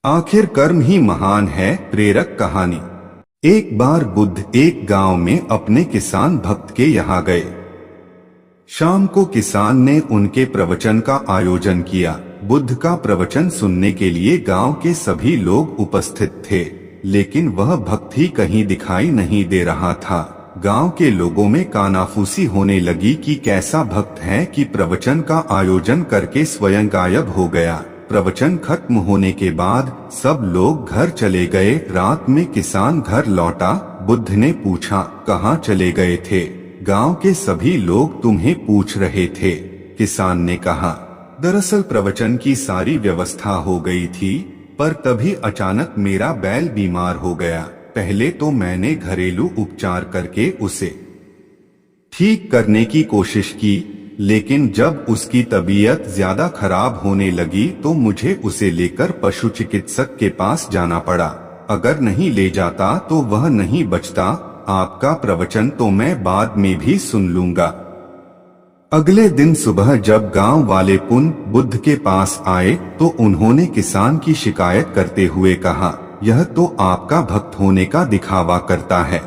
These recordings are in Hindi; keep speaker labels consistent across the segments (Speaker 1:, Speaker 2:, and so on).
Speaker 1: आखिर कर्म ही महान है। प्रेरक कहानी। एक बार बुद्ध एक गांव में अपने किसान भक्त के यहाँ गए। शाम को किसान ने उनके प्रवचन का आयोजन किया। बुद्ध का प्रवचन सुनने के लिए गांव के सभी लोग उपस्थित थे, लेकिन वह भक्त ही कहीं दिखाई नहीं दे रहा था। गांव के लोगों में कानाफूसी होने लगी कि कैसा भक्त है कि प्रवचन का आयोजन करके स्वयं गायब हो गया। प्रवचन खत्म होने के बाद सब लोग घर चले गए। रात में किसान घर लौटा। बुद्ध ने पूछा, कहाँ चले गए थे? गांव के सभी लोग तुम्हें पूछ रहे थे। किसान ने कहा, दरअसल प्रवचन की सारी व्यवस्था हो गई थी, पर तभी अचानक मेरा बैल बीमार हो गया। पहले तो मैंने घरेलू उपचार करके उसे ठीक करने की कोशिश की, लेकिन जब उसकी तबीयत ज्यादा खराब होने लगी तो मुझे उसे लेकर पशु चिकित्सक के पास जाना पड़ा। अगर नहीं ले जाता तो वह नहीं बचता। आपका प्रवचन तो मैं बाद में भी सुन लूंगा। अगले दिन सुबह जब गांव वाले पुनः बुद्ध के पास आए तो उन्होंने किसान की शिकायत करते हुए कहा, यह तो आपका भक्त होने का दिखावा करता है।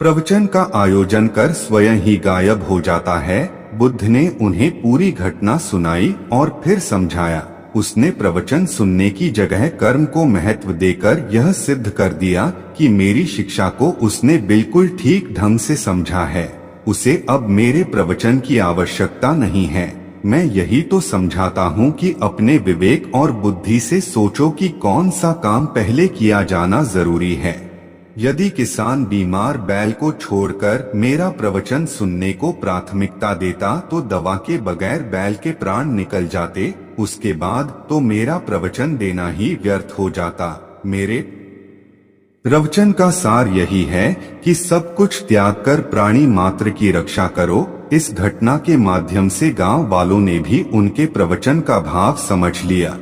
Speaker 1: प्रवचन का आयोजन कर स्वयं ही गायब हो जाता है। बुद्ध ने उन्हें पूरी घटना सुनाई और फिर समझाया। उसने प्रवचन सुनने की जगह कर्म को महत्व देकर यह सिद्ध कर दिया कि मेरी शिक्षा को उसने बिल्कुल ठीक ढंग से समझा है। उसे अब मेरे प्रवचन की आवश्यकता नहीं है। मैं यही तो समझाता हूँ कि अपने विवेक और बुद्धि से सोचो कि कौन सा काम पहले किया जाना जरूरी है। यदि किसान बीमार बैल को छोड़कर मेरा प्रवचन सुनने को प्राथमिकता देता तो दवा के बगैर बैल के प्राण निकल जाते। उसके बाद तो मेरा प्रवचन देना ही व्यर्थ हो जाता। मेरे प्रवचन का सार यही है कि सब कुछ त्याग कर प्राणी मात्र की रक्षा करो। इस घटना के माध्यम से गांव वालों ने भी उनके प्रवचन का भाव समझ लिया।